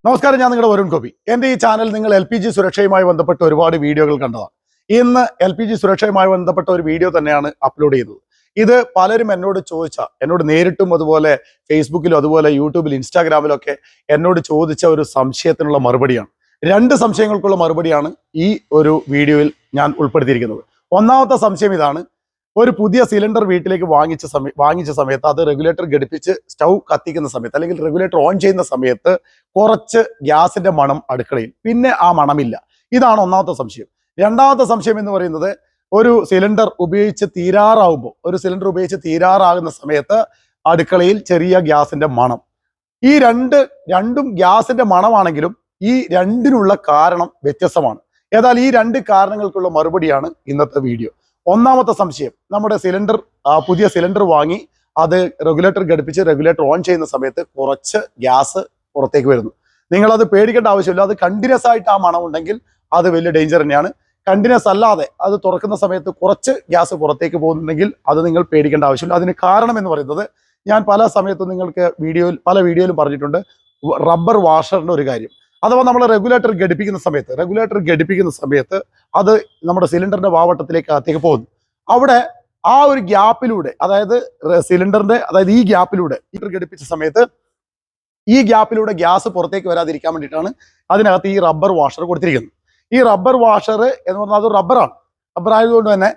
നമസ്കാരം, ഞാൻ നിങ്ങളുടെ വരുൺ ഗോപി. എൻ്റെ ഈ ചാനൽ നിങ്ങൾ LPG സുരക്ഷയുമായി ബന്ധപ്പെട്ട ഒരുപാട് വീഡിയോകൾ കണ്ടതാണ്. ഇന്ന് LPG സുരക്ഷയുമായി ബന്ധപ്പെട്ട ഒരു വീഡിയോ തന്നെയാണ് അപ്ലോഡ് ചെയ്തത്. ഇത് പലരും എന്നോട് നേരിട്ടും അതുപോലെ ഫേസ്ബുക്കിലും അതുപോലെ യൂട്യൂബിൽ ഇൻസ്റ്റാഗ്രാമിലൊക്കെ എന്നോട് ചോദിച്ച ഒരു സംശയത്തിനുള്ള മറുപടിയാണ്. രണ്ട് സംശയങ്ങൾക്കുള്ള മറുപടിയാണ് ഈ ഒരു വീഡിയോയിൽ ഞാൻ ഉൾപ്പെടുത്തിയിരിക്കുന്നത്. ഒന്നാമത്തെ സംശയം ഇതാണ്: ഒരു പുതിയ സിലിണ്ടർ വീട്ടിലേക്ക് വാങ്ങിച്ച സമയത്ത് അത് റെഗുലേറ്റർ ഘടിപ്പിച്ച് സ്റ്റൗ കത്തിക്കുന്ന സമയത്ത് അല്ലെങ്കിൽ റെഗുലേറ്റർ ഓൺ ചെയ്യുന്ന സമയത്ത് കുറച്ച് ഗ്യാസിന്റെ മണം അടുക്കളയിൽ, പിന്നെ ആ മണമില്ല. ഇതാണ് ഒന്നാമത്തെ സംശയം. രണ്ടാമത്തെ സംശയം എന്ന് പറയുന്നത്, ഒരു സിലിണ്ടർ ഉപയോഗിച്ച് തീരാറാകുന്ന സമയത്ത് അടുക്കളയിൽ ചെറിയ ഗ്യാസിന്റെ മണം. ഈ രണ്ടും ഗ്യാസിന്റെ മണമാണെങ്കിലും ഈ രണ്ടിനുള്ള കാരണം വ്യത്യസ്തമാണ്. ഏതായാലും ഈ രണ്ട് കാരണങ്ങൾക്കുള്ള മറുപടിയാണ് ഇന്നത്തെ വീഡിയോ. ഒന്നാമത്തെ സംശയം: നമ്മുടെ പുതിയ സിലിണ്ടർ വാങ്ങി അത് റെഗുലേറ്റർ ഘടിപ്പിച്ച് റെഗുലേറ്റർ ഓൺ ചെയ്യുന്ന സമയത്ത് കുറച്ച് ഗ്യാസ് പുറത്തേക്ക് വരുന്നു. നിങ്ങളത് പേടിക്കേണ്ട ആവശ്യമില്ല. അത് കണ്ടിന്യൂസ് ആയിട്ട് ആ മണം ഉണ്ടെങ്കിൽ അത് വലിയ ഡേഞ്ചർ തന്നെയാണ്. കണ്ടിന്യൂസ് അല്ലാതെ അത് തുറക്കുന്ന സമയത്ത് കുറച്ച് ഗ്യാസ് പുറത്തേക്ക് പോകുന്നുണ്ടെങ്കിൽ അത് നിങ്ങൾ പേടിക്കേണ്ട ആവശ്യമില്ല. അതിന് കാരണം എന്ന് പറയുന്നത്, ഞാൻ പല സമയത്തും നിങ്ങൾക്ക് പല വീഡിയോയിലും പറഞ്ഞിട്ടുണ്ട്, റബ്ബർ വാഷറിന്റെ ഒരു കാര്യം. അഥവാ നമ്മൾ റെഗുലേറ്റർ ഘടിപ്പിക്കുന്ന സമയത്ത് അത് നമ്മുടെ സിലിണ്ടറിന്റെ വാവട്ടത്തിലേക്ക് പോകുന്നു. അവിടെ ആ ഒരു ഗ്യാപ്പിലൂടെ, അതായത് ഈ ഗ്യാപ്പിലൂടെ ഘടിപ്പിച്ച സമയത്ത് ഈ ഗ്യാപ്പിലൂടെ ഗ്യാസ് പുറത്തേക്ക് വരാതിരിക്കാൻ വേണ്ടിയിട്ടാണ് അതിനകത്ത് ഈ റബ്ബർ വാഷർ കൊടുത്തിരിക്കുന്നത്. ഈ റബ്ബർ വാഷർ എന്ന് പറഞ്ഞാൽ അത് റബ്ബറാണ്. റബ്ബർ ആയതുകൊണ്ട് തന്നെ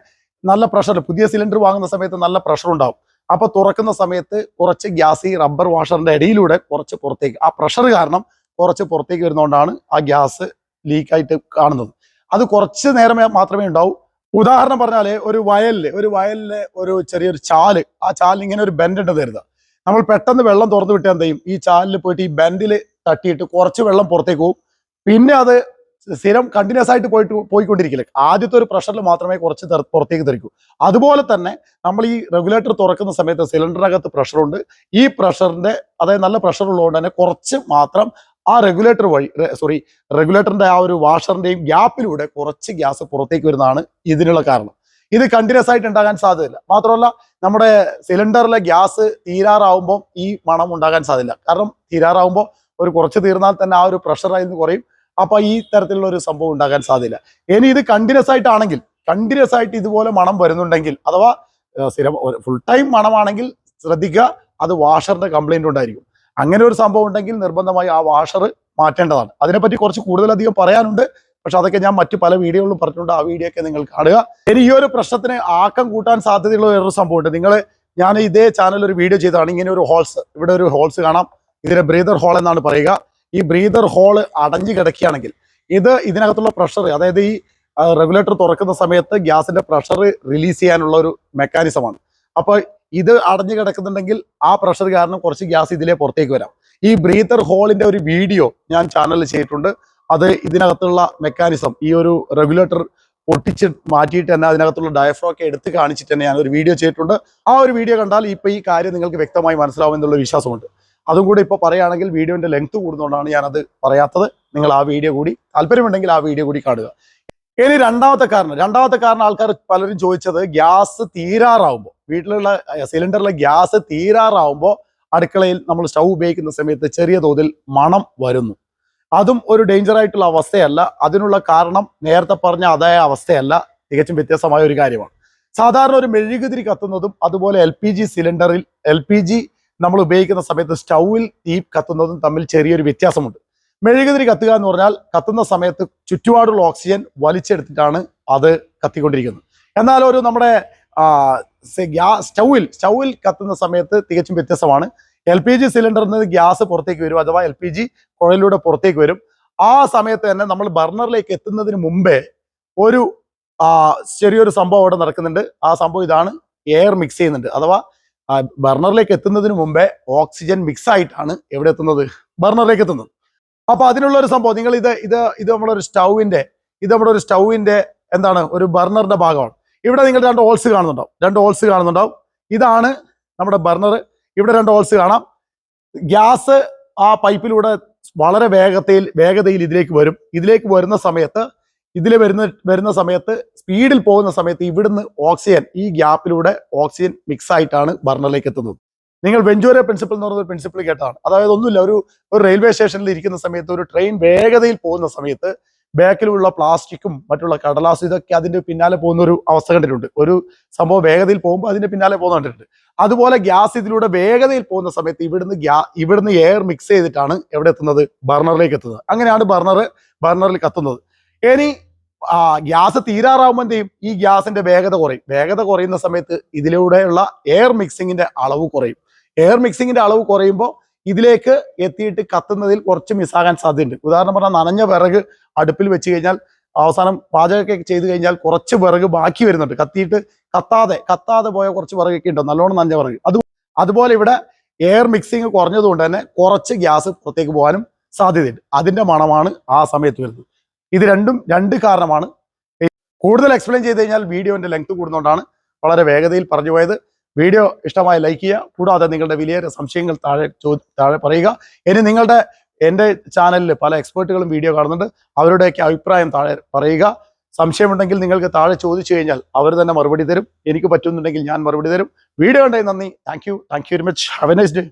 നല്ല പ്രഷർ, പുതിയ സിലിണ്ടർ വാങ്ങുന്ന സമയത്ത് നല്ല പ്രഷർ ഉണ്ടാവും. അപ്പൊ തുറക്കുന്ന സമയത്ത് കുറച്ച് ഗ്യാസ് ഈ റബ്ബർ വാഷറിന്റെ ഇടയിലൂടെ കുറച്ച് പുറത്തേക്ക്, ആ പ്രഷർ കാരണം കുറച്ച് പുറത്തേക്ക് വരുന്നതുകൊണ്ടാണ് ആ ഗ്യാസ് ലീക്കായിട്ട് കാണുന്നത്. അത് കുറച്ച് നേരം മാത്രമേ ഉണ്ടാവൂ. ഉദാഹരണം പറഞ്ഞാല്, ഒരു വയലിലെ ഒരു ചെറിയൊരു ചാല്, ആ ചാലിന് ഇങ്ങനെ ഒരു ബെൻഡ് ഉണ്ട് കരുതുക. നമ്മൾ പെട്ടെന്ന് വെള്ളം തുറന്നു വിട്ടാൽ എന്ത് ചെയ്യും? ഈ ചാലിൽ പോയിട്ട് ഈ ബെൻഡിൽ തട്ടിയിട്ട് കുറച്ച് വെള്ളം പുറത്തേക്ക് പോകും. പിന്നെ അത് സ്ഥിരം കണ്ടിന്യൂസ് ആയിട്ട് പോയിക്കൊണ്ടിരിക്കില്ല. ആദ്യത്തെ ഒരു പ്രഷറിൽ മാത്രമേ കുറച്ച് പുറത്തേക്ക് തെറിക്കൂ. അതുപോലെ തന്നെ നമ്മൾ ഈ റെഗുലേറ്റർ തുറക്കുന്ന സമയത്ത് സിലിണ്ടറിനകത്ത് പ്രഷറുണ്ട്. ഈ പ്രഷറിന്റെ, അതായത് നല്ല പ്രഷർ ഉള്ളതുകൊണ്ട് തന്നെ കുറച്ച് മാത്രം ആ റെഗുലേറ്ററിന്റെ ആ ഒരു വാഷറിന്റെയും ഗ്യാപ്പിലൂടെ കുറച്ച് ഗ്യാസ് പുറത്തേക്ക് വരുന്നതാണ് ഇതിനുള്ള കാരണം. ഇത് കണ്ടിന്യൂസ് ആയിട്ട് ഉണ്ടാകാൻ സാധ്യതയില്ല. മാത്രമല്ല, നമ്മുടെ സിലിണ്ടറിലെ ഗ്യാസ് തീരാറാവുമ്പോൾ ഈ മണം ഉണ്ടാകാൻ സാധ്യതയില്ല. കാരണം തീരാറാവുമ്പോൾ കുറച്ച് തീർന്നാൽ തന്നെ ആ ഒരു പ്രഷർ അതിന് കുറയും. അപ്പൊ ഈ തരത്തിലുള്ള ഒരു സംഭവം ഉണ്ടാകാൻ സാധ്യതയില്ല. ഇനി ഇത് കണ്ടിന്യൂസ് ആയിട്ട് ഇതുപോലെ മണം വരുന്നുണ്ടെങ്കിൽ, അഥവാ ഫുൾ ടൈം മണമാണെങ്കിൽ ശ്രദ്ധിക്കുക, അത് വാഷറിന്റെ കംപ്ലൈന്റ് ഉണ്ടായിരിക്കും. അങ്ങനെ ഒരു സംഭവം ഉണ്ടെങ്കിൽ നിർബന്ധമായി ആ വാഷർ മാറ്റേണ്ടതാണ്. അതിനെപ്പറ്റി കുറച്ച് കൂടുതലധികം പറയാനുണ്ട്. പക്ഷെ അതൊക്കെ ഞാൻ മറ്റു പല വീഡിയോകളിലും പറഞ്ഞിട്ടുണ്ട്. ആ വീഡിയോ ഒക്കെ നിങ്ങൾ കാണുക. ഇനി ഈ ഒരു പ്രശ്നത്തിന് ആക്കം കൂട്ടാൻ സാധ്യതയുള്ള വേറൊരു സംഭവമുണ്ട്. ഞാൻ ഇതേ ചാനൽ ഒരു വീഡിയോ ചെയ്തതാണ്. ഇങ്ങനെ ഒരു ഇവിടെ ഒരു ഹോൾസ് കാണാം. ഇതിനെ ബ്രീതർ ഹോൾ എന്നാണ് പറയുക. ഈ ബ്രീതർ ഹോള് അടഞ്ഞു കിടക്കുകയാണെങ്കിൽ ഇതിനകത്തുള്ള പ്രഷർ, അതായത് ഈ റെഗുലേറ്റർ തുറക്കുന്ന സമയത്ത് ഗ്യാസിന്റെ പ്രഷർ റിലീസ് ചെയ്യാനുള്ള ഒരു മെക്കാനിസമാണ്. അപ്പോൾ ഇത് അടഞ്ഞു കിടക്കുന്നുണ്ടെങ്കിൽ ആ പ്രഷർ കാരണം കുറച്ച് ഗ്യാസ് ഇതിലെ പുറത്തേക്ക് വരാം. ഈ ബ്രീതർ ഹോളിന്റെ ഒരു വീഡിയോ ഞാൻ ചാനലിൽ ചെയ്തിട്ടുണ്ട്. അത് ഇതിനകത്തുള്ള മെക്കാനിസം, ഈ ഒരു റെഗുലേറ്റർ പൊട്ടിച്ച് മാറ്റിയിട്ട് തന്നെ അതിനകത്തുള്ള ഡയഫ്രം ഒക്കെ എടുത്ത് കാണിച്ചിട്ട് തന്നെ ഞാൻ ഒരു വീഡിയോ ചെയ്തിട്ടുണ്ട്. ആ ഒരു വീഡിയോ കണ്ടാൽ ഇപ്പൊ ഈ കാര്യം നിങ്ങൾക്ക് വ്യക്തമായി മനസ്സിലാവും എന്നുള്ള വിശ്വാസമുണ്ട്. അതും കൂടി ഇപ്പോൾ പറയുകയാണെങ്കിൽ വീഡിയോന്റെ ലെങ്ത് കൂടുന്നതുകൊണ്ടാണ് ഞാനത് പറയാത്തത്. നിങ്ങൾ ആ വീഡിയോ കൂടി, താല്പര്യമുണ്ടെങ്കിൽ ആ വീഡിയോ കൂടി കാണുക. ഇനി രണ്ടാമത്തെ കാരണം ആൾക്കാർ പലരും ചോദിച്ചത്, ഗ്യാസ് തീരാറാവുമ്പോൾ, വീട്ടിലുള്ള സിലിണ്ടറിലെ ഗ്യാസ് തീരാറാവുമ്പോൾ അടുക്കളയിൽ നമ്മൾ സ്റ്റൗ ഉപയോഗിക്കുന്ന സമയത്ത് ചെറിയ തോതിൽ മണം വരുന്നു. അതും ഒരു ഡേഞ്ചർ ആയിട്ടുള്ള അവസ്ഥയല്ല. അതിനുള്ള കാരണം നേരത്തെ പറഞ്ഞ അതേ അവസ്ഥയല്ല, തികച്ചും വ്യത്യസ്തമായ ഒരു കാര്യമാണ്. സാധാരണ ഒരു മെഴുകുതിരി കത്തുന്നതും അതുപോലെ LPG നമ്മൾ ഉപയോഗിക്കുന്ന സമയത്ത് സ്റ്റൗവിൽ തീ കത്തുന്നതും തമ്മിൽ ചെറിയൊരു വ്യത്യാസമുണ്ട്. മെഴുകുതിരി കത്തുക എന്ന് പറഞ്ഞാൽ കത്തുന്ന സമയത്ത് ചുറ്റുപാടുള്ള ഓക്സിജൻ വലിച്ചെടുത്തിട്ടാണ് അത് കത്തിക്കൊണ്ടിരിക്കുന്നത്. എന്നാൽ നമ്മുടെ സ്റ്റൗവിൽ കത്തുന്ന സമയത്ത് തികച്ചും വ്യത്യസ്തമാണ്. LPG സിലിണ്ടറിൽ നിന്ന് ഗ്യാസ് പുറത്തേക്ക് വരും, അഥവാ LPG കുഴലിലൂടെ പുറത്തേക്ക് വരും. ആ സമയത്ത് തന്നെ നമ്മൾ ബർണറിലേക്ക് എത്തുന്നതിന് മുമ്പേ ഒരു ചെറിയൊരു സംഭവം അവിടെ നടക്കുന്നുണ്ട്. ആ സംഭവം ഇതാണ്: എയർ മിക്സ് ചെയ്യുന്നുണ്ട്. അഥവാ ബർണറിലേക്ക് എത്തുന്നതിന് മുമ്പേ ഓക്സിജൻ മിക്സ് ആയിട്ടാണ് എവിടെ എത്തുന്നത്? ബർണറിലേക്ക് എത്തുന്നത്. അപ്പൊ അതിനുള്ള ഒരു സംഭവം, നിങ്ങൾ ഇത് നമ്മുടെ ഒരു സ്റ്റൗവിന്റെ എന്താണ്, ഒരു ബർണറിന്റെ ഭാഗമാണ്. ഇവിടെ നിങ്ങൾ രണ്ട് ഹോൾസ് കാണുന്നുണ്ടാവും. ഇതാണ് നമ്മുടെ ബർണർ. ഇവിടെ രണ്ട് ഹോൾസ് കാണാം. ഗ്യാസ് ആ പൈപ്പിലൂടെ വളരെ വേഗതയിൽ ഇതിലേക്ക് വരുന്ന സമയത്ത് സ്പീഡിൽ പോകുന്ന സമയത്ത് ഇവിടുന്ന് ഓക്സിജൻ, ഈ ഗ്യാപ്പിലൂടെ ഓക്സിജൻ മിക്സ് ആയിട്ടാണ് ബർണറിലേക്ക് എത്തുന്നത്. നിങ്ങൾ വെഞ്ചൂര പ്രിൻസിപ്പിൾ എന്ന് പറയുന്ന ഒരു പ്രിൻസിപ്പിൾ കേട്ടതാണ്. അതായത് ഒന്നുമില്ല, ഒരു റെയിൽവേ സ്റ്റേഷനിൽ ഇരിക്കുന്ന സമയത്ത് ഒരു ട്രെയിൻ വേഗതയിൽ പോകുന്ന സമയത്ത് ബാക്കിലുള്ള പ്ലാസ്റ്റിക്കും മറ്റുള്ള കടലാസും ഇതൊക്കെ അതിന്റെ പിന്നാലെ പോകുന്ന ഒരു അവസ്ഥ കണ്ടിട്ടുണ്ട്. ഒരു സംഭവം വേഗതയിൽ പോകുമ്പോൾ അതിന്റെ പിന്നാലെ പോകുന്ന കണ്ടിട്ടുണ്ട്. അതുപോലെ ഗ്യാസ് ഇതിലൂടെ വേഗതയിൽ പോകുന്ന സമയത്ത് ഇവിടുന്ന് എയർ മിക്സ് ചെയ്തിട്ടാണ് എവിടെ എത്തുന്നത്? ബർണറിലേക്ക് എത്തുന്നത്. അങ്ങനെയാണ് ബർണറിൽ കത്തുന്നത്. ഇനി ഗ്യാസ് തീരാറാവുമ്പോൾ എന്ത് ചെയ്യും? ഈ ഗ്യാസിന്റെ വേഗത കുറയും. വേഗത കുറയുന്ന സമയത്ത് ഇതിലൂടെയുള്ള എയർ മിക്സിങ്ങിന്റെ അളവ് കുറയും. എയർ മിക്സിങ്ങിന്റെ അളവ് കുറയുമ്പോൾ ഇതിലേക്ക് എത്തിയിട്ട് കത്തുന്നതിൽ കുറച്ച് മിസ്സാകാൻ സാധ്യതയുണ്ട്. ഉദാഹരണം പറഞ്ഞാൽ നനഞ്ഞ വിറക് അടുപ്പിൽ വെച്ച് കഴിഞ്ഞാൽ അവസാനം പാചകമൊക്കെ ചെയ്ത് കഴിഞ്ഞാൽ കുറച്ച് വിറക് ബാക്കി വരുന്നുണ്ട്. കത്തിയിട്ട് കത്താതെ പോയ കുറച്ച് വിറകൊക്കെ ഉണ്ടോ, നല്ലോണം നനഞ്ഞ വിറക്. അതുപോലെ ഇവിടെ എയർ മിക്സിങ് കുറഞ്ഞതുകൊണ്ട് തന്നെ കുറച്ച് ഗ്യാസ് പുറത്തേക്ക് പോകാനും സാധ്യതയുണ്ട്. അതിന്റെ മണമാണ് ആ സമയത്ത് വരുന്നത്. ഇത് രണ്ട് കാരണമാണ്. കൂടുതൽ എക്സ്പ്ലെയിൻ ചെയ്ത് കഴിഞ്ഞാൽ വീഡിയോന്റെ ലെങ്ത് കൂടുന്നതുകൊണ്ടാണ് വളരെ വേഗതയിൽ പറഞ്ഞു പോയത്. വീഡിയോ ഇഷ്ടമായി ലൈക്ക് ചെയ്യുക. കൂടാതെ നിങ്ങളുടെ വലിയ സംശയങ്ങൾ താഴെ പറയുക. ഇനി എൻ്റെ ചാനലിൽ പല എക്സ്പേർട്ടുകളും വീഡിയോ കാണുന്നുണ്ട്. അവരുടെയൊക്കെ അഭിപ്രായം താഴെ പറയുക. സംശയമുണ്ടെങ്കിൽ നിങ്ങൾക്ക് താഴെ ചോദിച്ചു കഴിഞ്ഞാൽ അവർ തന്നെ മറുപടി തരും. എനിക്ക് പറ്റുന്നുണ്ടെങ്കിൽ ഞാൻ മറുപടി തരും. വീഡിയോ കണ്ടതിന് നന്ദി. Thank you very much. Have A nice day.